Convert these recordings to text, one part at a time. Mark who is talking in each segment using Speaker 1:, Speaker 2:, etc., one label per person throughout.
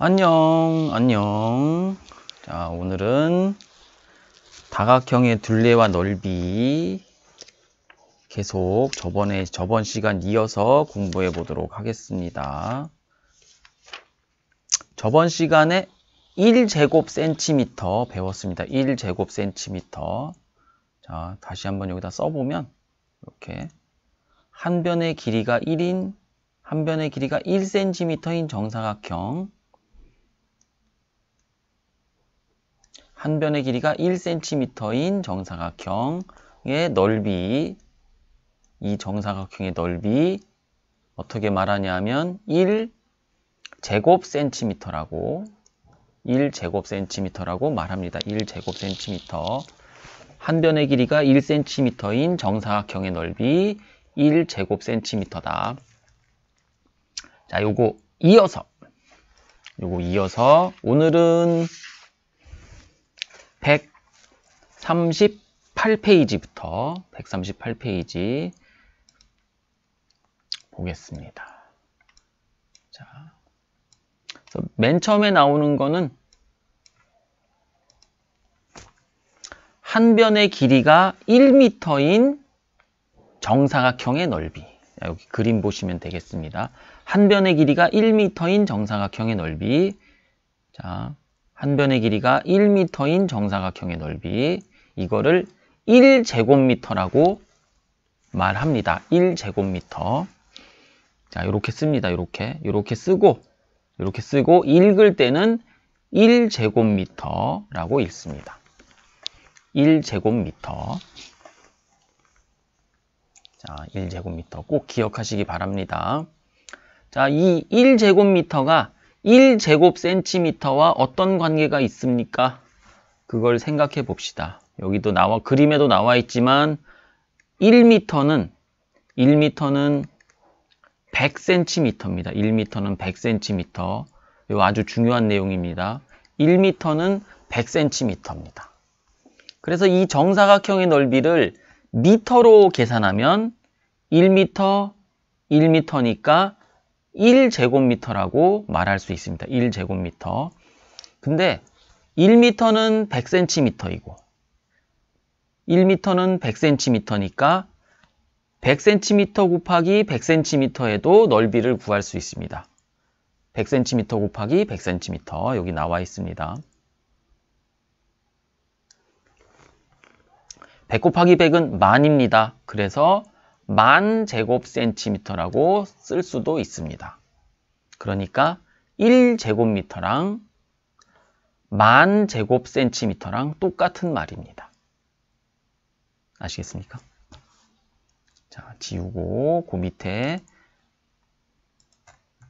Speaker 1: 안녕. 자, 오늘은 다각형의 둘레와 넓이 계속 저번 시간 이어서 공부해 보도록 하겠습니다. 저번 시간에 1제곱센티미터 배웠습니다. 1제곱센티미터. 자, 다시 한번 여기다 써보면 이렇게 한 변의 길이가 1cm인 정사각형, 한 변의 길이가 1cm인 정사각형의 넓이, 이 정사각형의 넓이 어떻게 말하냐면 1제곱센티미터라고 말합니다. 1제곱센티미터. 한 변의 길이가 1cm인 정사각형의 넓이 1제곱센티미터다. 자, 요거 이어서 오늘은 138페이지부터 138페이지 보겠습니다. 자, 그래서 맨 처음에 나오는 거는 한 변의 길이가 1m인 정사각형의 넓이. 자, 여기 그림 보시면 되겠습니다. 한 변의 길이가 1m인 정사각형의 넓이. 자, 한 변의 길이가 1m인 정사각형의 넓이, 이거를 1제곱미터라고 말합니다. 1제곱미터. 자, 이렇게 씁니다. 이렇게 쓰고 읽을 때는 1제곱미터라고 읽습니다. 1제곱미터. 자, 1제곱미터 꼭 기억하시기 바랍니다. 자, 이 1제곱미터가 1제곱센티미터와 어떤 관계가 있습니까? 그걸 생각해 봅시다. 여기도 그림에도 나와 있지만 1m는 100cm입니다. 1m는 100cm. 이거 아주 중요한 내용입니다. 1m는 100cm입니다. 그래서 이 정사각형의 넓이를 미터로 계산하면 1m니까 1제곱미터라고 말할 수 있습니다. 1제곱미터. 근데 1m는 100cm이고 1m는 100cm니까 100cm 곱하기 100cm에도 넓이를 구할 수 있습니다. 100cm 곱하기 100cm 여기 나와 있습니다. 100 곱하기 100은 만입니다. 그래서 만제곱센티미터라고 쓸 수도 있습니다. 그러니까 1제곱미터랑 만제곱센티미터랑 똑같은 말입니다. 아시겠습니까? 자, 지우고 그 밑에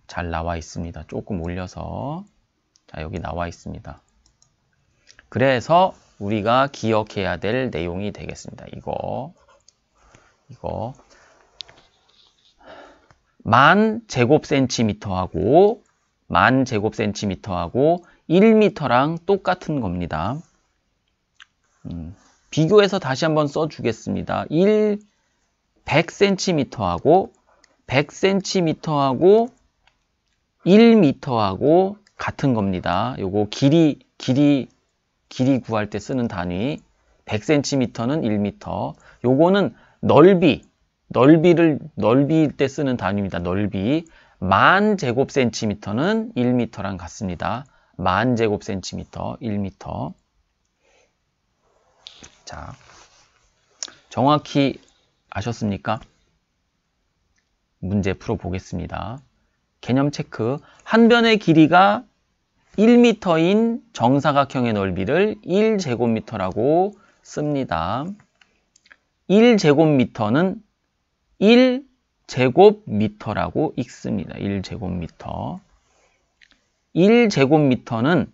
Speaker 1: 잘 나와 있습니다. 조금 올려서. 자, 여기 나와 있습니다. 그래서 우리가 기억해야 될 내용이 되겠습니다. 이거 만제곱센티미터하고 1m랑 똑같은 겁니다. 비교해서 다시 한번 써주겠습니다. 100cm하고 1m하고 같은 겁니다. 요거 길이 구할 때 쓰는 단위. 100cm는 1m. 요거는 넓이일 때 쓰는 단위입니다. 넓이. 만제곱센티미터는 1m랑 같습니다. 만제곱센티미터 1m. 자, 정확히 아셨습니까? 문제 풀어보겠습니다. 개념 체크. 한 변의 길이가 1m인 정사각형의 넓이를 1제곱미터라고 씁니다. 1제곱미터는 1제곱미터라고 읽습니다. 1제곱미터. 1제곱미터는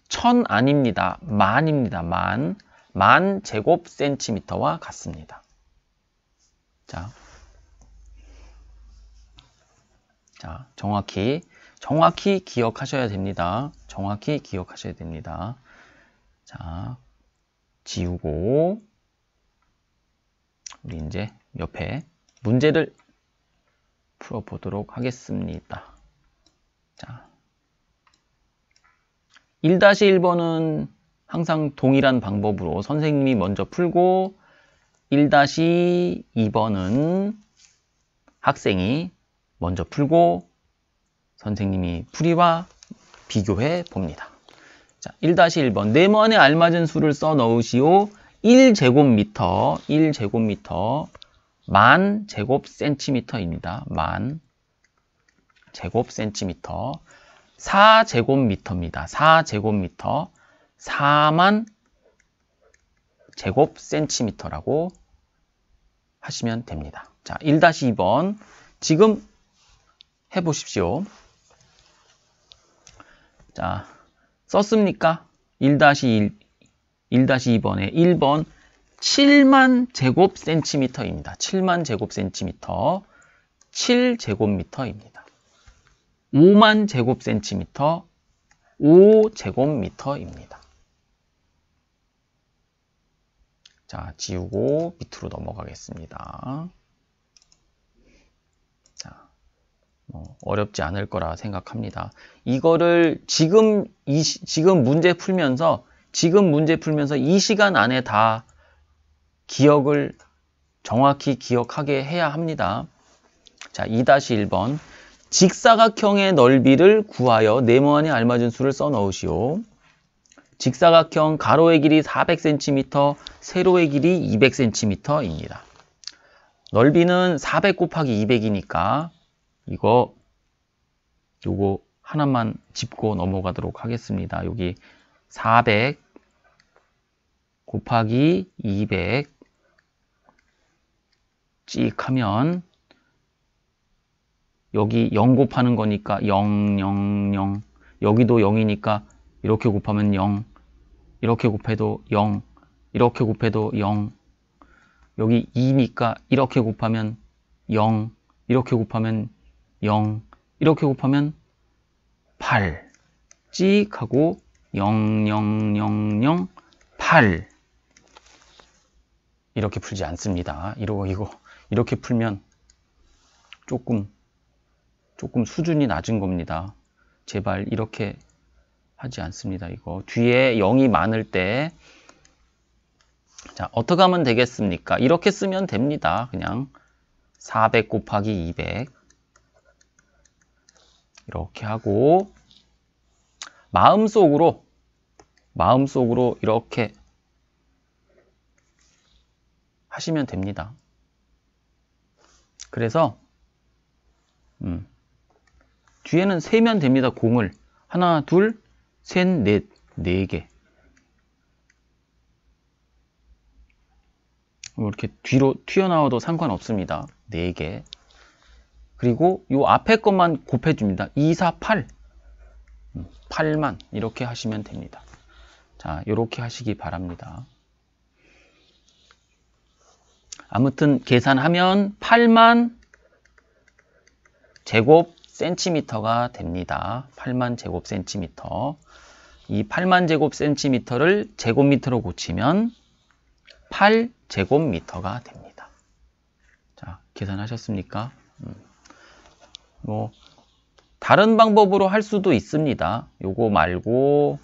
Speaker 1: 1000 아닙니다. 만입니다. 만제곱센티미터와 같습니다. 자, 정확히 기억하셔야 됩니다. 자, 지우고 우리 이제 옆에 문제를 풀어보도록 하겠습니다. 자, 1-1번은 항상 동일한 방법으로 선생님이 먼저 풀고 1-2번은 학생이 먼저 풀고 선생님이 풀이와 비교해 봅니다. 자, 1-1번 네모안에 알맞은 수를 써 넣으시오. 1제곱미터 1000 제곱센티미터입니다. 1000 제곱센티미터 4제곱미터입니다. 4제곱미터 4만 제곱센티미터라고 하시면 됩니다. 자, 1-2번 지금 해보십시오. 자, 썼습니까? 1-2번에 1번 7만 제곱센티미터입니다. 7만 제곱센티미터 7제곱미터입니다. 5만 제곱센티미터 5제곱미터입니다. 자, 지우고 밑으로 넘어가겠습니다. 자, 어렵지 않을 거라 생각합니다. 이거를 지금 문제 풀면서 이 시간 안에 다 기억을 정확히 기억하게 해야 합니다. 자, 2-1번 직사각형의 넓이를 구하여 네모안에 알맞은 수를 써 넣으시오. 직사각형 가로의 길이 400cm, 세로의 길이 200cm입니다. 넓이는 400 곱하기 200이니까 요거 하나만 짚고 넘어가도록 하겠습니다. 여기 400 곱하기 200 찍 하면 여기 0 곱하는 거니까 0, 0, 0 여기도 0이니까 이렇게 곱하면 0 이렇게 곱해도 0 이렇게 곱해도 0 여기 2니까 이렇게 곱하면 0 이렇게 곱하면 0 이렇게 곱하면 8 찍 하고 0, 0, 0, 0, 8 이렇게 풀지 않습니다. 이렇게 풀면 조금 수준이 낮은 겁니다. 제발 이렇게 하지 않습니다. 이거 뒤에 0이 많을 때 자, 어떻게 하면 되겠습니까? 이렇게 쓰면 됩니다. 그냥 400 곱하기 200 이렇게 하고 마음속으로 이렇게 하시면 됩니다. 그래서 뒤에는 세면 됩니다. 공을 하나, 둘, 셋, 넷, 4개 이렇게 뒤로 튀어나와도 상관없습니다. 4개 그리고 요 앞에 것만 곱해줍니다. 2, 4, 8 8만 이렇게 하시면 됩니다. 자, 이렇게 하시기 바랍니다. 아무튼 계산하면 8만 제곱센티미터가 됩니다. 8만 제곱센티미터. 이 8만 제곱센티미터를 제곱미터로 고치면 8제곱미터가 됩니다. 자, 계산하셨습니까? 뭐 다른 방법으로 할 수도 있습니다. 요거 말고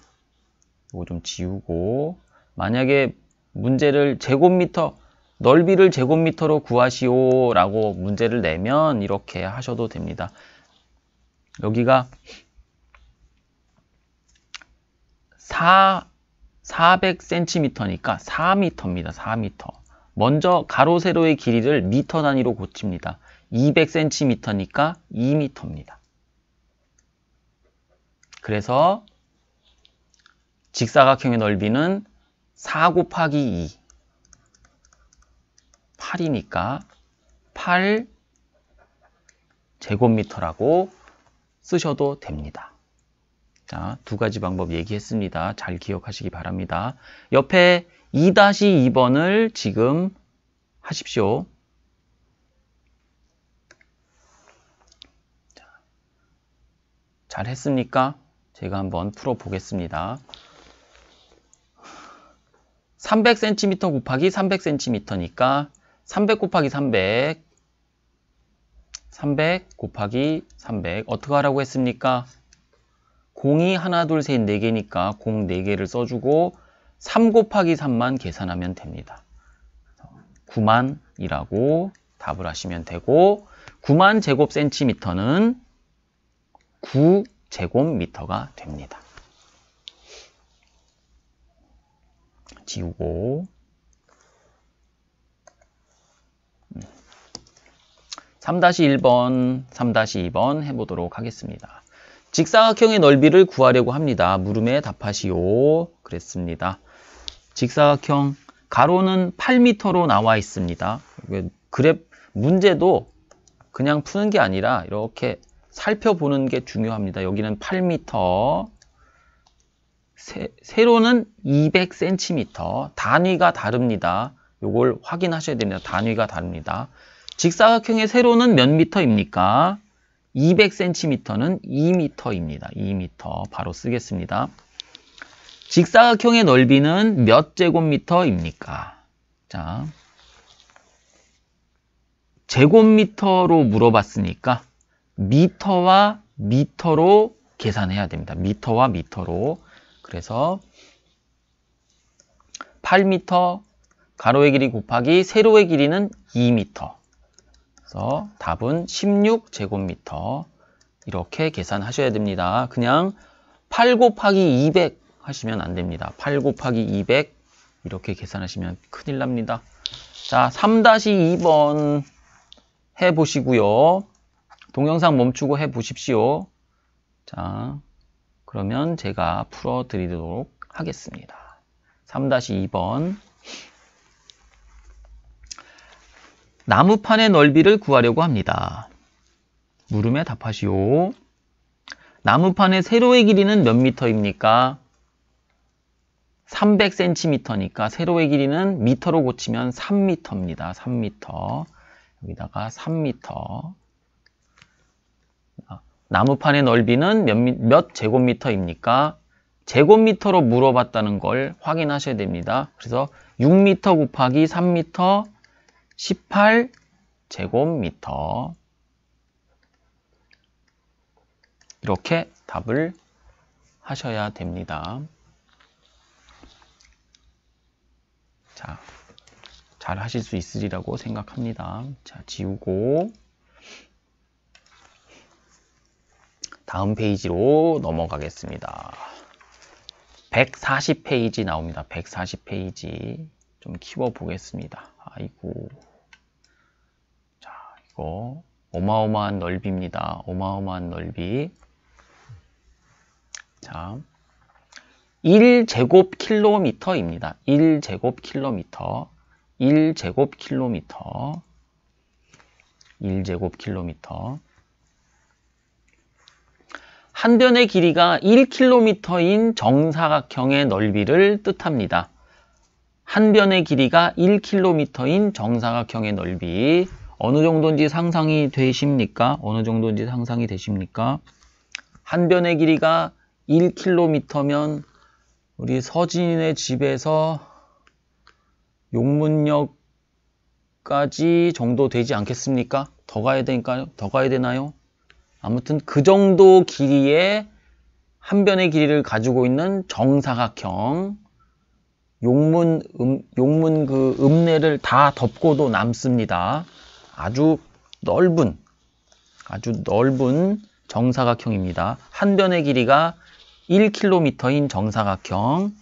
Speaker 1: 요거 좀 지우고 만약에 문제를 넓이를 제곱미터로 구하시오 라고 문제를 내면 이렇게 하셔도 됩니다. 여기가 400cm니까 4m입니다. 4m. 먼저 가로 세로의 길이를 미터 단위로 고칩니다. 200cm니까 2m입니다. 그래서 직사각형의 넓이는 4 곱하기 2 8이니까 8제곱미터라고 쓰셔도 됩니다. 자, 두 가지 방법 얘기했습니다. 잘 기억하시기 바랍니다. 옆에 2-2번을 지금 하십시오. 잘 했습니까? 제가 한번 풀어보겠습니다. 300cm 곱하기 300cm니까 300 곱하기 300 300 곱하기 300 어떻게 하라고 했습니까? 공이 하나, 둘, 셋, 4개니까 공 4개를 써주고 3 곱하기 3만 계산하면 됩니다. 9만이라고 답을 하시면 되고 9만 제곱센티미터는 9제곱미터가 됩니다. 지우고 3-1번, 3-2번 해보도록 하겠습니다. 직사각형의 넓이를 구하려고 합니다. 물음에 답하시오. 그랬습니다. 직사각형 가로는 8m로 나와 있습니다. 그래프 문제도 그냥 푸는 게 아니라 이렇게 살펴보는 게 중요합니다. 여기는 8m, 세로는 200cm, 단위가 다릅니다. 요걸 확인하셔야 됩니다. 단위가 다릅니다. 직사각형의 세로는 몇 미터입니까? 200cm는 2m입니다. 2m 바로 쓰겠습니다. 직사각형의 넓이는 몇 제곱미터입니까? 자, 제곱미터로 물어봤으니까 미터와 미터로 계산해야 됩니다. 미터와 미터로. 그래서 8m 가로의 길이 곱하기 세로의 길이는 2m. 그래서 답은 16제곱미터. 이렇게 계산하셔야 됩니다. 그냥 8 곱하기 200 하시면 안 됩니다. 8 곱하기 200 이렇게 계산하시면 큰일 납니다. 자, 3-2번 해보시고요. 동영상 멈추고 해보십시오. 자, 그러면 제가 풀어드리도록 하겠습니다. 3-2번 나무판의 넓이를 구하려고 합니다. 물음에 답하시오. 나무판의 세로의 길이는 몇 미터입니까? 300cm니까 세로의 길이는 미터로 고치면 3m입니다. 3m. 여기다가 3m. 나무판의 넓이는 몇 제곱미터입니까? 제곱미터로 물어봤다는 걸 확인하셔야 됩니다. 그래서 6m 곱하기 3m 18제곱미터. 이렇게 답을 하셔야 됩니다. 자, 잘 하실 수 있으리라고 생각합니다. 자, 지우고 다음 페이지로 넘어가겠습니다. 140페이지 나옵니다. 140페이지 좀 키워 보겠습니다. 아이고, 자, 이거 어마어마한 넓이입니다. 어마어마한 넓이. 자, 1제곱킬로미터입니다. 1제곱킬로미터. 1제곱킬로미터. 1제곱킬로미터. 한 변의 길이가 1km인 정사각형의 넓이를 뜻합니다. 한 변의 길이가 1km인 정사각형의 넓이. 어느 정도인지 상상이 되십니까? 어느 정도인지 상상이 되십니까? 한 변의 길이가 1km면 우리 서진의 집에서 용문역까지 정도 되지 않겠습니까? 더 가야 되니까요? 더 가야 되나요? 아무튼 그 정도 길이의 한 변의 길이를 가지고 있는 정사각형, 용문 그 읍내를 다 덮고도 남습니다. 아주 넓은 정사각형입니다. 한 변의 길이가 1km인 정사각형,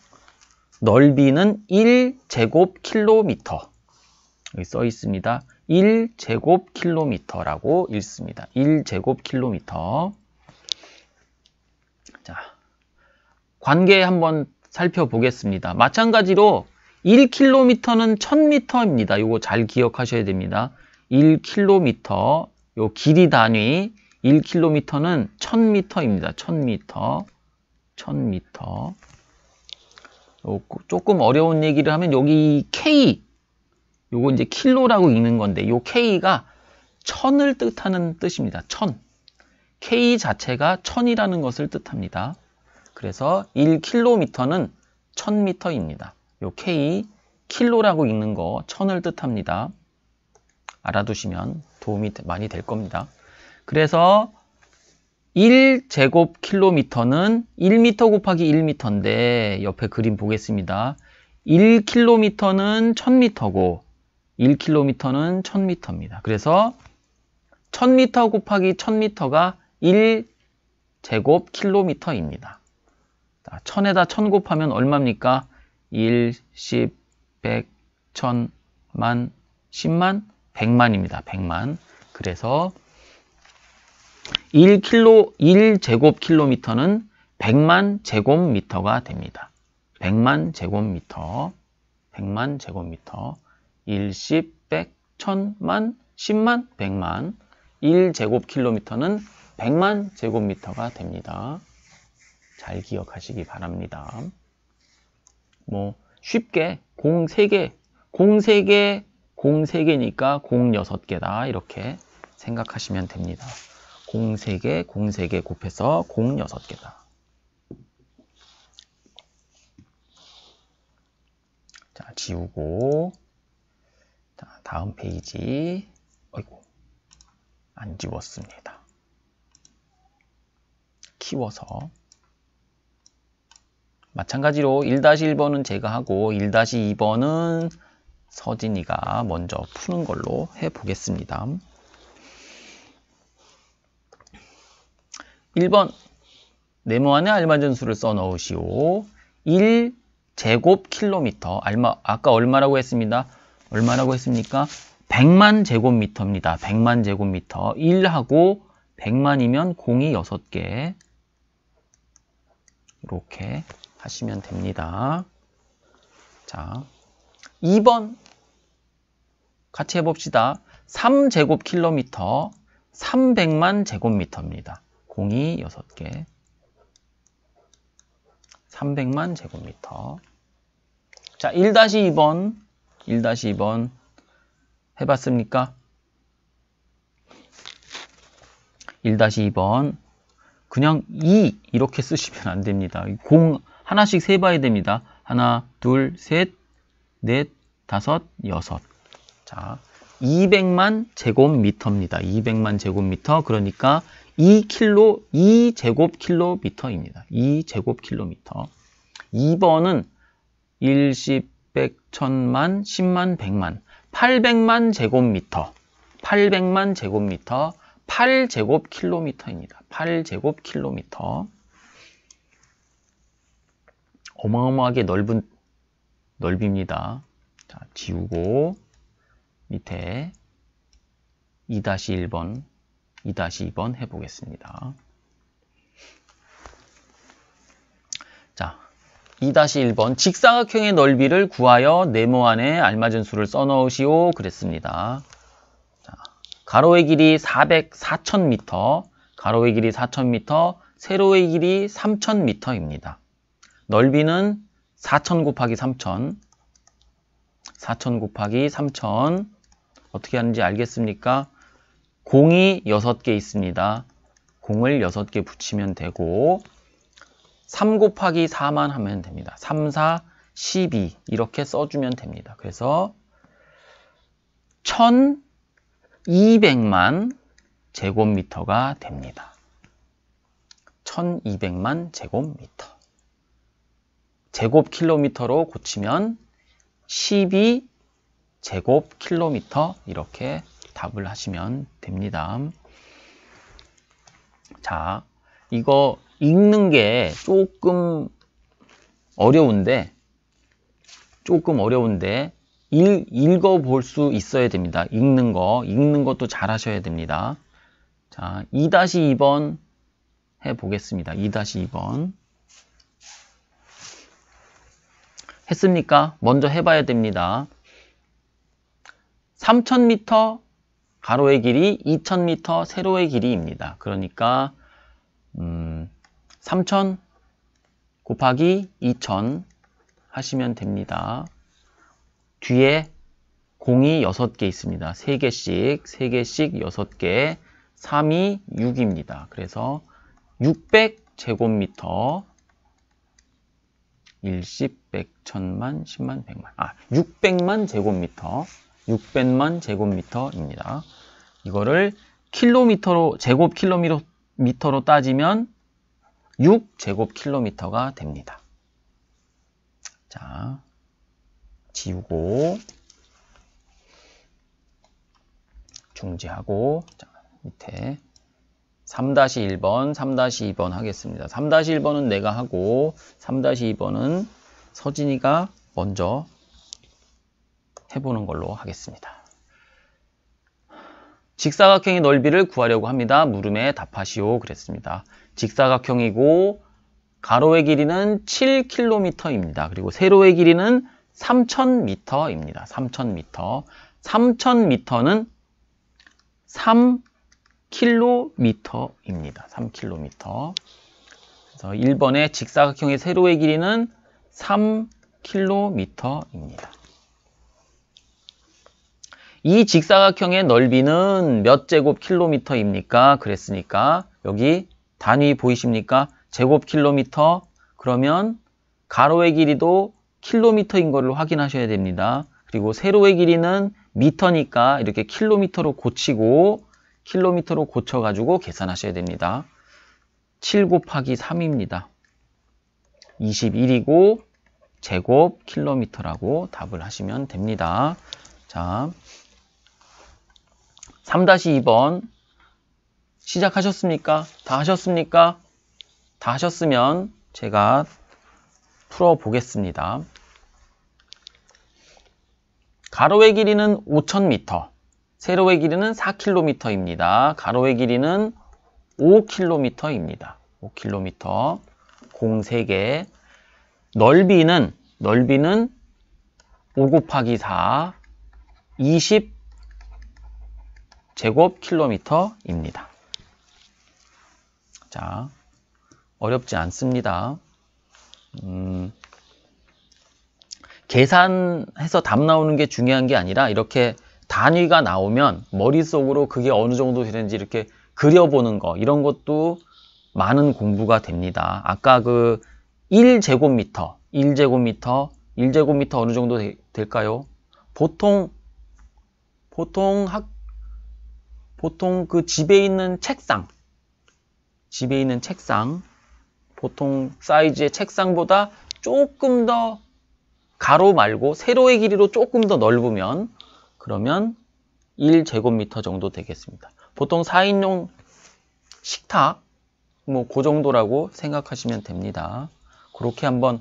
Speaker 1: 넓이는 1제곱킬로미터. 여기 써 있습니다. 1제곱킬로미터라고 읽습니다. 1제곱킬로미터. 자, 관계 한번 살펴보겠습니다. 마찬가지로 1km는 1000m입니다. 이거 잘 기억하셔야 됩니다. 1km, 요 길이 단위 1km는 1000m입니다. 1000m. 1000m. 조금 어려운 얘기를 하면 여기 K, 요거 이제 킬로라고 읽는 건데 요 K가 1000을 뜻하는 뜻입니다. 1000. K 자체가 1000이라는 것을 뜻합니다. 그래서 1km는 1000m입니다. 요 K, 킬로라고 읽는 거 1000을 뜻합니다. 알아두시면 도움이 많이 될 겁니다. 그래서 1제곱킬로미터는 1m 곱하기 1m인데 옆에 그림 보겠습니다. 1km는 1000m고 1km는 1000m입니다. 그래서 1000m 곱하기 1000m가 1제곱킬로미터입니다. 1000에다 1000 곱하면 얼마입니까? 1, 10, 100, 1000, 만, 10만, 100만입니다. 100만. 그래서 1제곱킬로미터는 100만 제곱미터가 됩니다. 100만 제곱미터. 100만 제곱미터. 1, 10, 100, 1000만, 10만, 100만. 1제곱킬로미터는 100만 제곱미터가 됩니다. 잘 기억하시기 바랍니다. 뭐 쉽게 공 3개, 공 3개, 공 3개니까 공 6개다 이렇게 생각하시면 됩니다. 공 3개, 공 3개 곱해서 공 6개다. 자, 지우고 자, 다음 페이지. 어이구, 안 지웠습니다. 키워서 마찬가지로 1-1번은 제가 하고 1-2번은 서진이가 먼저 푸는 걸로 해보겠습니다. 1번 네모 안에 알맞은 수를 써 넣으시오. 1제곱킬로미터. 아까 얼마라고 했습니다? 얼마라고 했습니까? 100만 제곱미터입니다. 100만 제곱미터. 1하고 100만이면 공이 6개. 이렇게 하시면 됩니다. 자, 2번 같이 해봅시다. 3제곱킬로미터 300만 제곱미터입니다. 공이 6개. 300만 제곱미터. 자, 1-2번. 1-2번 해봤습니까? 1-2번 그냥 2 이렇게 쓰시면 안 됩니다. 공 하나씩 세봐야 됩니다. 하나, 둘, 셋, 넷, 다섯, 여섯. 자, 200만 제곱미터입니다. 200만 제곱미터. 그러니까 2제곱킬로미터입니다. 2제곱킬로미터. 2번은 1, 10, 100, 1000만, 10만, 100만. 800만 제곱미터. 800만 제곱미터. 8제곱킬로미터입니다. 8제곱킬로미터. 어마어마하게 넓은 넓이입니다. 자, 지우고 밑에 2-1번, 2-2번 해보겠습니다. 자, 2-1번 직사각형의 넓이를 구하여 네모 안에 알맞은 수를 써넣으시오 그랬습니다. 자, 가로의 길이 4000m, 가로의 길이 4000m, 세로의 길이 3000m입니다. 넓이는 4000 곱하기 3000, 4000 곱하기 3000 어떻게 하는지 알겠습니까? 공이 6개 있습니다. 공을 6개 붙이면 되고 3 곱하기 4만 하면 됩니다. 3, 4, 12 이렇게 써주면 됩니다. 그래서 1200만 제곱미터가 됩니다. 1200만 제곱미터. 제곱킬로미터로 고치면 12제곱킬로미터 이렇게 답을 하시면 됩니다. 자, 이거 읽는 게 조금 어려운데 읽어볼 수 있어야 됩니다. 읽는 것도 잘 하셔야 됩니다. 자, 2-2번 해보겠습니다. 2-2번 했습니까? 먼저 해봐야 됩니다. 3000m 가로의 길이 2000m 세로의 길이입니다. 그러니까 3000 곱하기 2000 하시면 됩니다. 뒤에 공이 6개 있습니다. 3개씩 6개 3이 6입니다. 그래서 600제곱미터 1, 10, 100, 1000만, 10만, 100만 600만 제곱미터 600만 제곱미터입니다. 이거를 킬로미터로 미터로 따지면 6제곱킬로미터가 됩니다. 자, 지우고 중지하고, 자, 밑에 3-1번, 3-2번 하겠습니다. 3-1번은 내가 하고 3-2번은 서진이가 먼저 해보는 걸로 하겠습니다. 직사각형의 넓이를 구하려고 합니다. 물음에 답하시오 그랬습니다. 직사각형이고 가로의 길이는 7km입니다. 그리고 세로의 길이는 3000m입니다. 3000m. 3000m는 3km입니다. 3km. 그래서 1번의 직사각형의 세로의 길이는 3km입니다. 이 직사각형의 넓이는 몇 제곱킬로미터입니까? 그랬으니까 여기 단위 보이십니까? 제곱킬로미터. 그러면 가로의 길이도 킬로미터인 걸로 확인하셔야 됩니다. 그리고 세로의 길이는 미터니까 이렇게 킬로미터로 고치고 킬로미터로 고쳐가지고 계산하셔야 됩니다. 7 곱하기 3입니다. 21이고 제곱킬로미터라고 답을 하시면 됩니다. 자, 3-2번 시작하셨습니까? 다 하셨습니까? 다 하셨으면 제가 풀어보겠습니다. 가로의 길이는 5000m, 세로의 길이는 4km입니다. 가로의 길이는 5km입니다. 5km, 공 3개. 넓이는 5 곱하기 4, 20제곱킬로미터입니다. 자, 어렵지 않습니다. 계산해서 답 나오는 게 중요한 게 아니라 이렇게 단위가 나오면 머릿속으로 그게 어느 정도 되는지 이렇게 그려보는 거, 이런 것도 많은 공부가 됩니다. 아까 그 1제곱미터 어느 정도 될까요? 보통 그 집에 있는 책상, 보통 사이즈의 책상보다 조금 더 가로 말고 세로의 길이로 조금 더 넓으면 그러면 1제곱미터 정도 되겠습니다. 보통 4인용 식탁 뭐 그 정도라고 생각하시면 됩니다. 그렇게 한번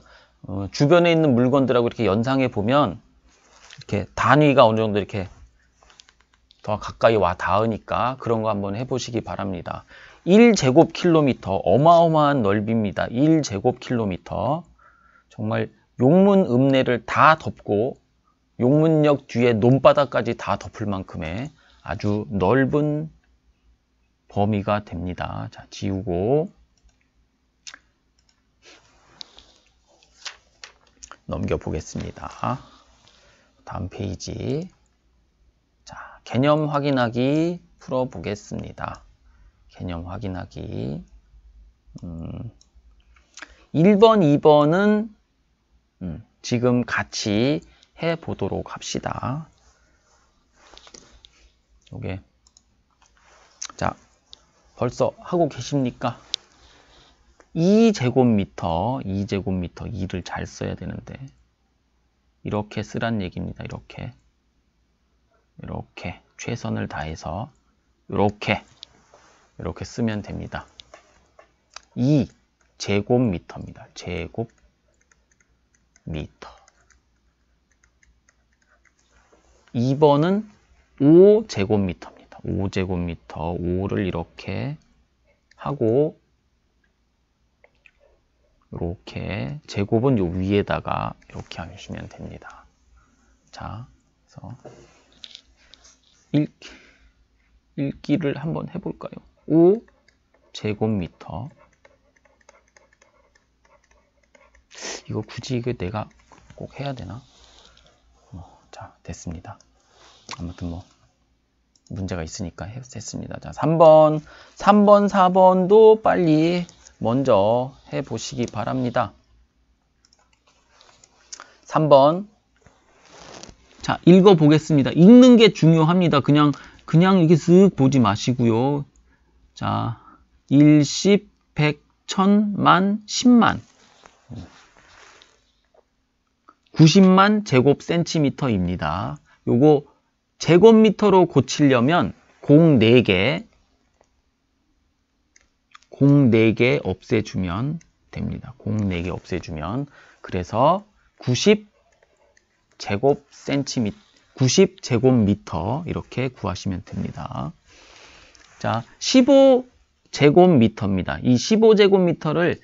Speaker 1: 주변에 있는 물건들하고 이렇게 연상해 보면 이렇게 단위가 어느 정도 이렇게 더 가까이 와 닿으니까 그런 거 한번 해보시기 바랍니다. 1제곱킬로미터 어마어마한 넓이입니다. 1제곱킬로미터 정말 용문 읍내를 다 덮고 용문역 뒤에 논바닥까지 다 덮을 만큼의 아주 넓은 범위가 됩니다. 자, 지우고 넘겨보겠습니다. 다음 페이지. 자, 개념 확인하기 풀어보겠습니다. 개념 확인하기. 1번, 2번은 지금 같이 해보도록 합시다. 요게. 자, 벌써 하고 계십니까? 2제곱미터, 2를 잘 써야 되는데 이렇게 쓰란 얘기입니다. 이렇게 최선을 다해서 이렇게 쓰면 됩니다. 2제곱미터입니다. 제곱미터. 2번은 5제곱미터입니다. 5제곱미터. 5를 이렇게 하고 이렇게 제곱은 요 위에다가 이렇게 하시면 됩니다. 자, 그래서 읽기를 한번 해볼까요? 5제곱미터. 이거 굳이 이거 내가 꼭 해야 되나? 자, 됐습니다. 아무튼 뭐 문제가 있으니까 했습니다. 자, 3번, 4번도 빨리 먼저 해보시기 바랍니다. 3번. 자, 읽어보겠습니다. 읽는 게 중요합니다. 그냥 이렇게 쓱 보지 마시고요. 자, 일십, 백, 천, 만, 10만. 90만 제곱센티미터입니다. 요거 제곱미터로 고치려면 공 4개 없애주면 됩니다. 공 4개 없애주면. 그래서 90제곱미터 이렇게 구하시면 됩니다. 자, 15제곱미터입니다. 이 15제곱미터를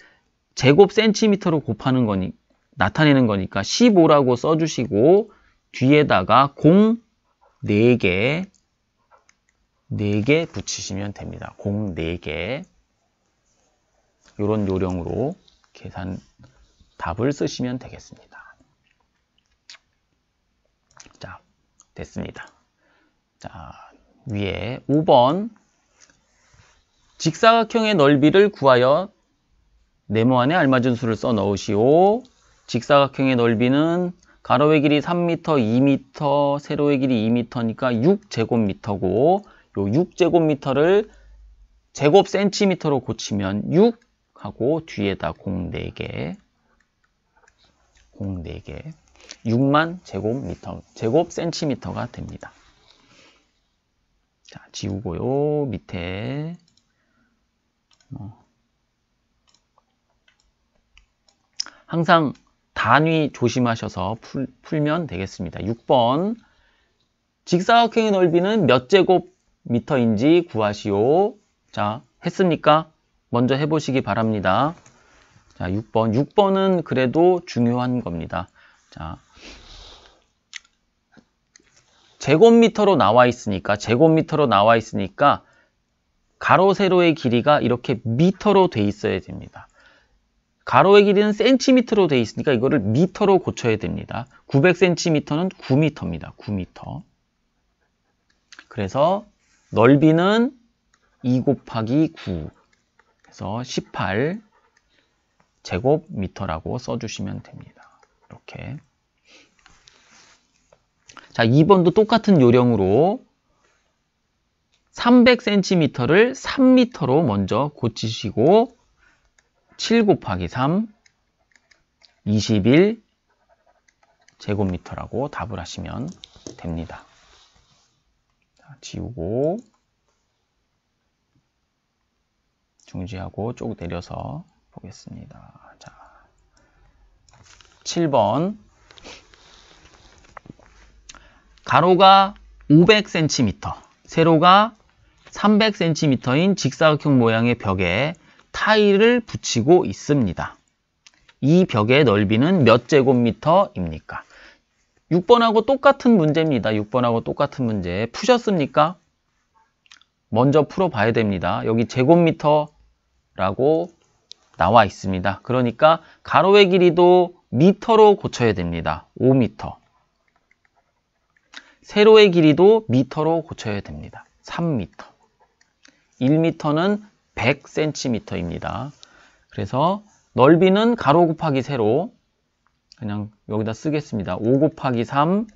Speaker 1: 제곱센티미터로 곱하는 거니 나타내는 거니까 15라고 써주시고 뒤에다가 공 4개 붙이시면 됩니다. 공 4개. 이런 요령으로 계산 답을 쓰시면 되겠습니다. 자, 됐습니다. 자, 위에 5번 직사각형의 넓이를 구하여 네모 안에 알맞은 수를 써 넣으시오. 직사각형의 넓이는 가로의 길이 3m, 2m, 세로의 길이 2m니까 6제곱미터고 요 6제곱미터를 제곱센티미터로 고치면 6 하고 뒤에다 공 4개 6만 제곱센티미터가 됩니다. 자, 지우고요. 밑에 항상 단위 조심하셔서 풀면 되겠습니다. 6번 직사각형의 넓이는 몇 제곱미터인지 구하시오. 자, 했습니까? 먼저 해보시기 바랍니다. 자, 6번은 그래도 중요한 겁니다. 자, 제곱미터로 나와 있으니까 가로 세로의 길이가 이렇게 미터로 돼 있어야 됩니다. 가로의 길이는 센티미터로 돼 있으니까 이거를 미터로 고쳐야 됩니다. 900cm는 9m입니다. 9m. 그래서 넓이는 2 곱하기 9. 그래서 18제곱미터라고 써주시면 됩니다. 이렇게. 자, 2번도 똑같은 요령으로 300cm를 3m로 먼저 고치시고 7 곱하기 3, 21제곱미터라고 답을 하시면 됩니다. 자, 지우고 중지하고 쭉 내려서 보겠습니다. 자, 7번 가로가 500cm, 세로가 300cm인 직사각형 모양의 벽에 타일을 붙이고 있습니다. 이 벽의 넓이는 몇 제곱미터입니까? 6번하고 똑같은 문제입니다. 6번하고 똑같은 문제. 푸셨습니까? 먼저 풀어봐야 됩니다. 여기 제곱미터라고 나와 있습니다. 그러니까 가로의 길이도 미터로 고쳐야 됩니다. 5m. 세로의 길이도 미터로 고쳐야 됩니다. 3m. 1m는 100cm입니다. 그래서 넓이는 가로 곱하기 세로 그냥 여기다 쓰겠습니다. 5 곱하기 3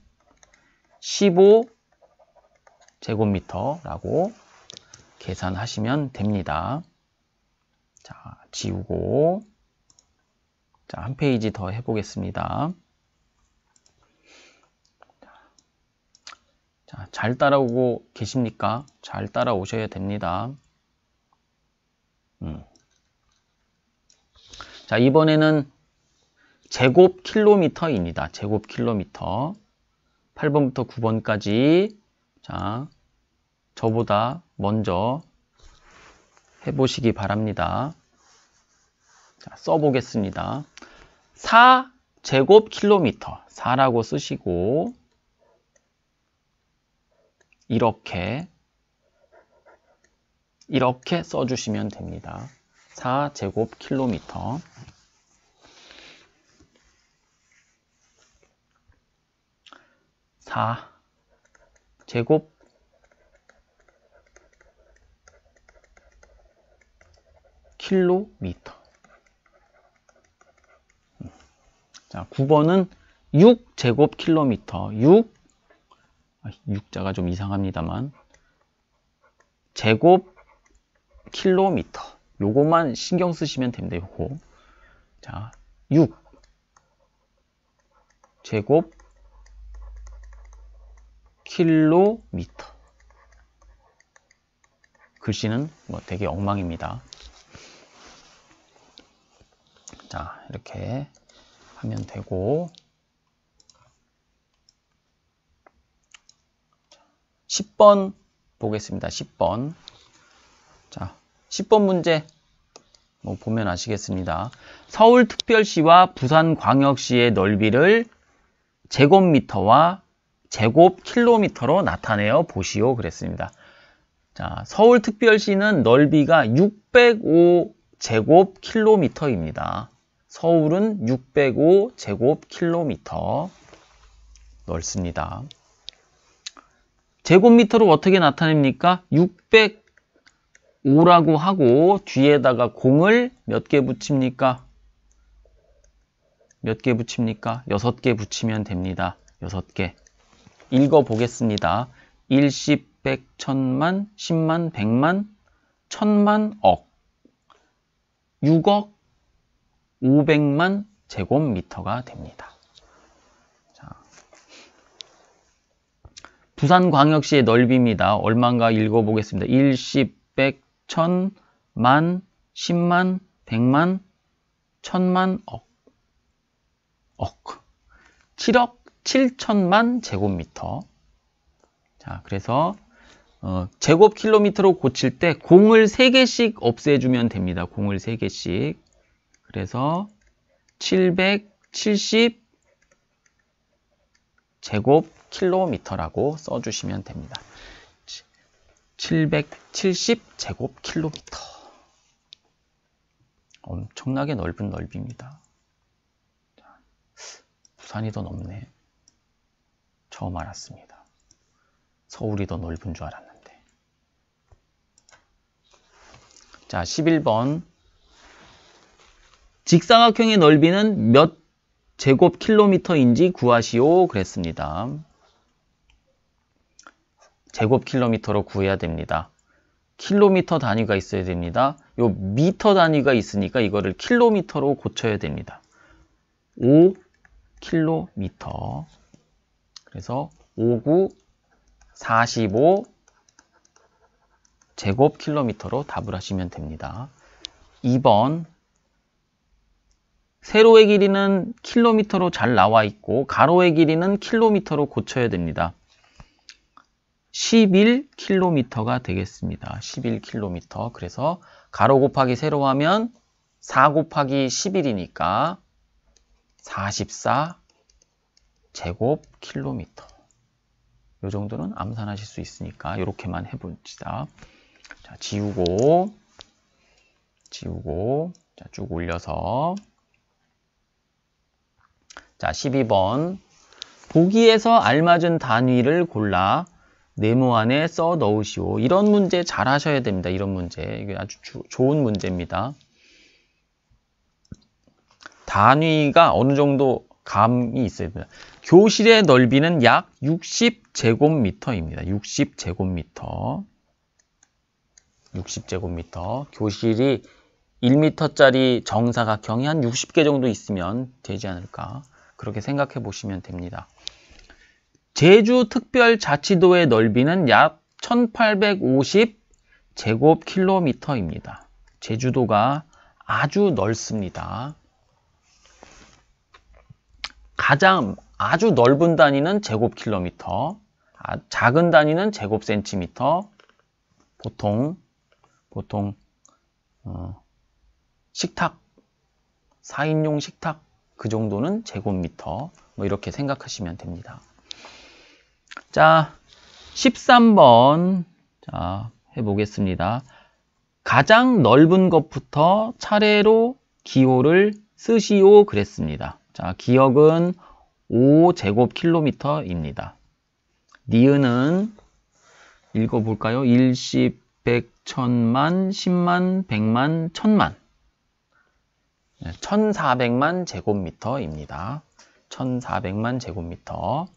Speaker 1: 15제곱미터라고 계산하시면 됩니다. 자, 지우고 자, 한 페이지 더 해보겠습니다. 자, 잘 따라오고 계십니까? 잘 따라오셔야 됩니다. 자, 이번에는 제곱킬로미터입니다. 제곱킬로미터. 8번부터 9번까지 자, 저보다 먼저 해보시기 바랍니다. 자, 써보겠습니다. 4제곱킬로미터 4라고 쓰시고 이렇게 써주시면 됩니다. 4제곱킬로미터 4제곱킬로미터. 자, 9번은 6제곱킬로미터 6자가 좀 이상합니다만 제곱킬로미터 요거만 신경 쓰시면 됩니다. 요거. 자, 6 제곱 킬로미터. 글씨는 뭐 되게 엉망입니다. 자, 이렇게 하면 되고 10번 보겠습니다. 10번. 자, 10번 문제 뭐 보면 아시겠습니다. 서울특별시와 부산광역시의 넓이를 제곱미터와 제곱킬로미터로 나타내어 보시오 그랬습니다. 자, 서울특별시는 넓이가 605제곱킬로미터입니다. 서울은 605제곱킬로미터 넓습니다. 제곱미터로 어떻게 나타냅니까? 605라고 하고 뒤에다가 공을 몇 개 붙입니까? 몇 개 붙입니까? 6개 붙이면 됩니다. 6개. 읽어보겠습니다. 1, 10, 100, 1000만, 10만, 100만, 1000만, 억. 6억 500만 제곱미터가 됩니다. 자, 부산광역시의 넓이입니다. 얼마인가 읽어보겠습니다. 1, 10, 100, 1000, 만, 10만, 100만, 1000만, 억. 7억 7천만 제곱미터. 자, 그래서 제곱킬로미터로 고칠 때 공을 3개씩 없애주면 됩니다. 공을 3개씩. 그래서 770 제곱킬로미터라고 써주시면 됩니다. 770 제곱킬로미터. 엄청나게 넓은 넓이입니다. 부산이 더 넓네. 처음 알았습니다. 서울이 더 넓은 줄 알았는데. 자, 11번. 직사각형의 넓이는 몇 제곱킬로미터인지 구하시오 그랬습니다. 제곱킬로미터로 구해야 됩니다. 킬로미터 단위가 있어야 됩니다. 요 미터 단위가 있으니까 이거를 킬로미터로 고쳐야 됩니다. 5킬로미터. 그래서 59 45 제곱킬로미터로 답을 하시면 됩니다. 2번. 세로의 길이는 킬로미터로 잘 나와 있고 가로의 길이는 킬로미터로 고쳐야 됩니다. 11킬로미터가 되겠습니다. 11킬로미터. 그래서 가로 곱하기 세로 하면 4 곱하기 11이니까 44 제곱킬로미터. 이 정도는 암산하실 수 있으니까 이렇게만 해봅시다. 자, 지우고 자, 쭉 올려서 자, 12번. 보기에서 알맞은 단위를 골라 네모 안에 써 넣으시오. 이런 문제 잘 하셔야 됩니다. 이런 문제. 이게 아주 좋은 문제입니다. 단위가 어느 정도 감이 있어야 됩니다. 교실의 넓이는 약 60제곱미터입니다. 60제곱미터. 60제곱미터. 교실이 1m짜리 정사각형이 한 60개 정도 있으면 되지 않을까. 그렇게 생각해 보시면 됩니다. 제주특별자치도의 넓이는 약 1850제곱킬로미터입니다. 제주도가 아주 넓습니다. 가장 아주 넓은 단위는 제곱킬로미터, 작은 단위는 제곱센티미터, 보통 식탁, 4인용 식탁 그 정도는 제곱미터, 뭐 이렇게 생각하시면 됩니다. 자, 13번 자, 해보겠습니다. 가장 넓은 것부터 차례로 기호를 쓰시오 그랬습니다. 자, 기억은 5제곱킬로미터입니다. 니은은 읽어볼까요? 1, 10, 100, 1000만, 10만, 100만, 1000만. 1400만 제곱미터입니다. 1400만 제곱미터.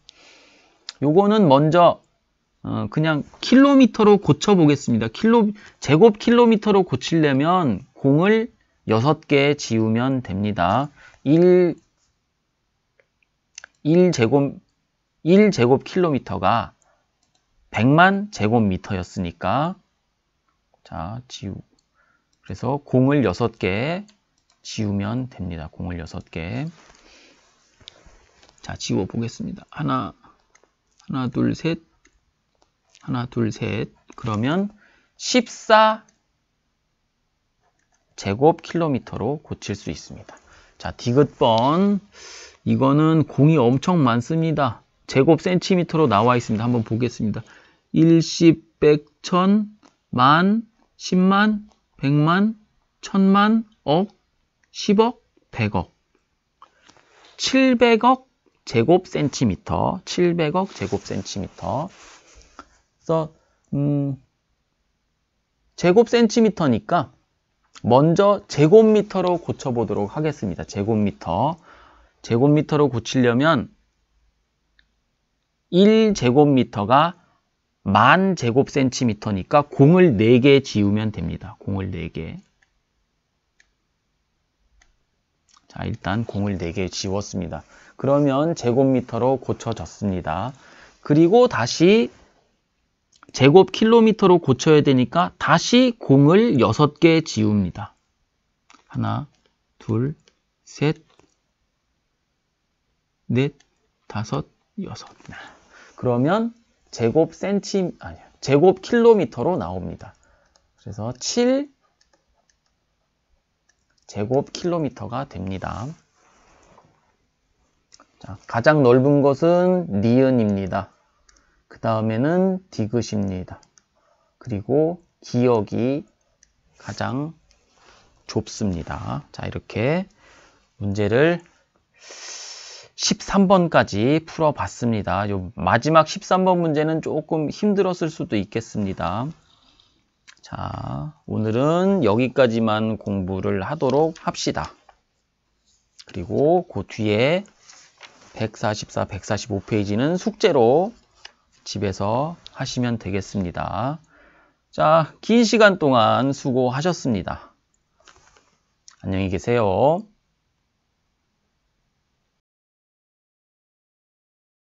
Speaker 1: 요거는 먼저 그냥 킬로미터로 고쳐보겠습니다. 제곱킬로미터로 고치려면 공을 6개 지우면 됩니다. 1제곱킬로미터가 100만 제곱미터였으니까, 자, 그래서 공을 6개 지우면 됩니다. 공을 6개. 자, 지워 보겠습니다. 하나, 둘, 셋. 하나, 둘, 셋. 그러면 14제곱킬로미터로 고칠 수 있습니다. 자, 디귿번. 이거는 공이 엄청 많습니다. 제곱센티미터로 나와 있습니다. 한번 보겠습니다. 1, 10, 100, 1000, 만, 10만, 100만, 1000만, 억, 10억, 100억. 700억 제곱센티미터. 700억 제곱센티미터. 그래서 제곱센티미터니까 먼저 제곱미터로 고쳐보도록 하겠습니다. 제곱미터로 고치려면 1제곱미터가 10,000제곱센티미터니까 공을 4개 지우면 됩니다. 공을 4개. 자, 일단 공을 4개 지웠습니다. 그러면 제곱미터로 고쳐졌습니다. 그리고 다시 제곱킬로미터로 고쳐야 되니까 다시 공을 6개 지웁니다. 하나, 둘, 셋, 넷, 다섯, 여섯. 그러면 제곱킬로미터로 나옵니다. 그래서 7제곱킬로미터가 됩니다. 자, 가장 넓은 것은 니은입니다. 그 다음에는 디귿입니다. 그리고 기역이 가장 좁습니다. 자, 이렇게 문제를 13번까지 풀어봤습니다. 요 마지막 13번 문제는 조금 힘들었을 수도 있겠습니다. 자, 오늘은 여기까지만 공부를 하도록 합시다. 그리고 그 뒤에 144, 145페이지는 숙제로 집에서 하시면 되겠습니다. 자, 긴 시간 동안 수고하셨습니다. 안녕히 계세요.